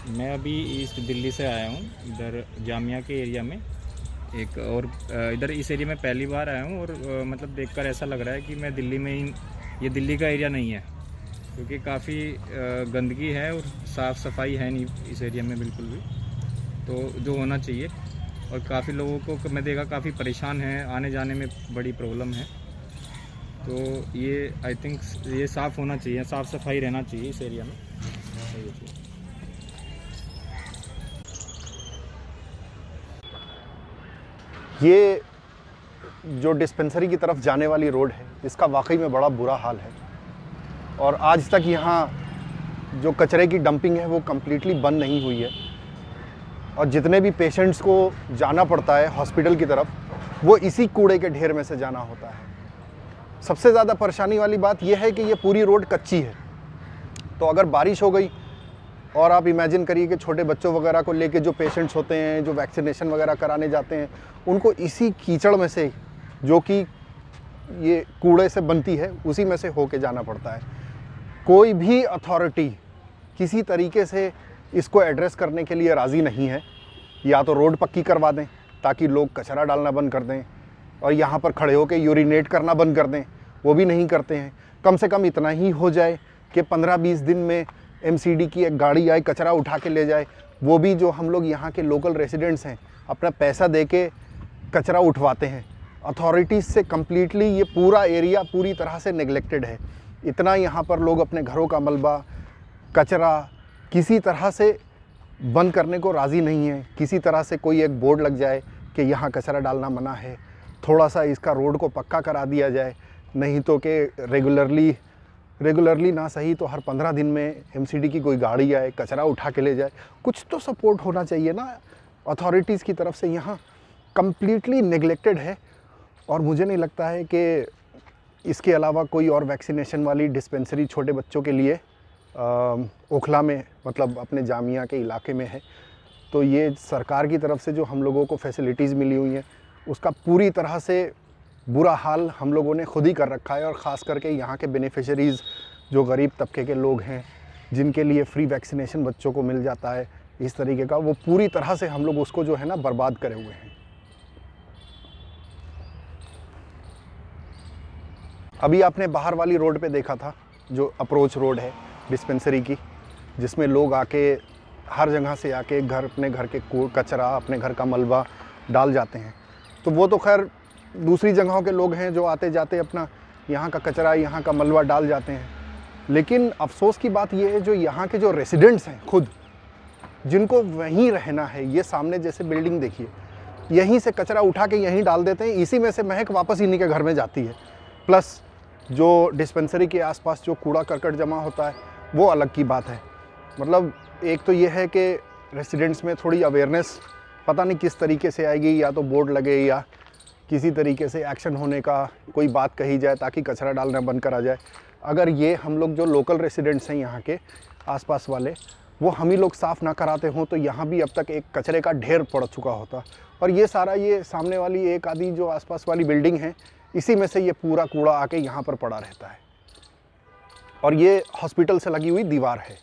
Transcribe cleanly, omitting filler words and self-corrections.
मैं अभी ईस्ट दिल्ली से आया हूँ, इधर जामिया के एरिया में एक और इधर इस एरिया में पहली बार आया हूँ और मतलब देखकर ऐसा लग रहा है कि मैं दिल्ली में ही, ये दिल्ली का एरिया नहीं है, क्योंकि काफ़ी गंदगी है और साफ़ सफाई है नहीं इस एरिया में बिल्कुल भी, तो जो होना चाहिए। और काफ़ी लोगों को मैं देखा काफ़ी परेशान हैं, आने जाने में बड़ी प्रॉब्लम है। तो ये आई थिंक ये साफ़ होना चाहिए, साफ़ सफाई रहना चाहिए इस एरिया में। ये जो डिस्पेंसरी की तरफ जाने वाली रोड है, इसका वाकई में बड़ा बुरा हाल है और आज तक यहाँ जो कचरे की डंपिंग है वो कम्प्लीटली बंद नहीं हुई है और जितने भी पेशेंट्स को जाना पड़ता है हॉस्पिटल की तरफ, वो इसी कूड़े के ढेर में से जाना होता है। सबसे ज़्यादा परेशानी वाली बात यह है कि ये पूरी रोड कच्ची है, तो अगर बारिश हो गई और आप इमेजिन करिए कि छोटे बच्चों वगैरह को लेके जो पेशेंट्स होते हैं, जो वैक्सीनेशन वगैरह कराने जाते हैं, उनको इसी कीचड़ में से, जो कि ये कूड़े से बनती है, उसी में से होके जाना पड़ता है। कोई भी अथॉरिटी किसी तरीके से इसको एड्रेस करने के लिए राज़ी नहीं है। या तो रोड पक्की करवा दें ताकि लोग कचरा डालना बंद कर दें और यहाँ पर खड़े होकर यूरिनेट करना बंद कर दें, वो भी नहीं करते हैं। कम से कम इतना ही हो जाए कि 15-20 दिन में एमसीडी की एक गाड़ी आए, कचरा उठा के ले जाए। वो भी जो हम लोग यहाँ के लोकल रेसिडेंट्स हैं, अपना पैसा दे के कचरा उठवाते हैं। अथॉरिटीज़ से कम्प्लीटली ये पूरा एरिया पूरी तरह से नेग्लेक्टेड है। इतना यहाँ पर लोग अपने घरों का मलबा, कचरा किसी तरह से बंद करने को राज़ी नहीं है। किसी तरह से कोई एक बोर्ड लग जाए कि यहाँ कचरा डालना मना है, थोड़ा सा इसका रोड को पक्का करा दिया जाए, नहीं तो कि रेगुलरली ना सही तो हर 15 दिन में एमसीडी की कोई गाड़ी आए, कचरा उठा के ले जाए। कुछ तो सपोर्ट होना चाहिए ना अथॉरिटीज़ की तरफ से। यहाँ कम्प्लीटली नेग्लेक्टेड है और मुझे नहीं लगता है कि इसके अलावा कोई और वैक्सीनेशन वाली डिस्पेंसरी छोटे बच्चों के लिए ओखला में, मतलब अपने जामिया के इलाके में है। तो ये सरकार की तरफ से जो हम लोगों को फैसिलिटीज़ मिली हुई हैं, उसका पूरी तरह से बुरा हाल हम लोगों ने खुद ही कर रखा है। और ख़ास करके यहाँ के बेनिफिशरीज़ जो गरीब तबके के लोग हैं, जिनके लिए फ्री वैक्सीनेशन बच्चों को मिल जाता है इस तरीके का, वो पूरी तरह से हम लोग उसको जो है ना बर्बाद करे हुए हैं। अभी आपने बाहर वाली रोड पे देखा था, जो अप्रोच रोड है डिस्पेंसरी की, जिसमें लोग आके हर जगह से आके अपने घर के कचरा, अपने घर का मलबा डाल जाते हैं। तो वो तो खैर दूसरी जगहों के लोग हैं जो आते जाते अपना यहाँ का कचरा, यहाँ का मलबा डाल जाते हैं। लेकिन अफसोस की बात यह है, जो यहाँ के जो रेसिडेंट्स हैं खुद, जिनको वहीं रहना है, ये सामने जैसे बिल्डिंग देखिए, यहीं से कचरा उठा के यहीं डाल देते हैं, इसी में से महक वापस इन्हीं के घर में जाती है। प्लस जो डिस्पेंसरी के आसपास जो कूड़ा करकट जमा होता है वो अलग की बात है। मतलब एक तो ये है कि रेसिडेंट्स में थोड़ी अवेयरनेस पता नहीं किस तरीके से आएगी, या तो बोर्ड लगे या किसी तरीके से एक्शन होने का कोई बात कही जाए ताकि कचरा डालना बंद करा जाए। अगर ये हम लोग जो लोकल रेसिडेंट्स हैं यहाँ के आसपास वाले, वो हम ही लोग साफ़ ना कराते हों तो यहाँ भी अब तक एक कचरे का ढेर पड़ चुका होता। और ये सारा, ये सामने वाली एक आधी जो आसपास वाली बिल्डिंग है, इसी में से ये पूरा कूड़ा आके यहाँ पर पड़ा रहता है। और ये हॉस्पिटल से लगी हुई दीवार है।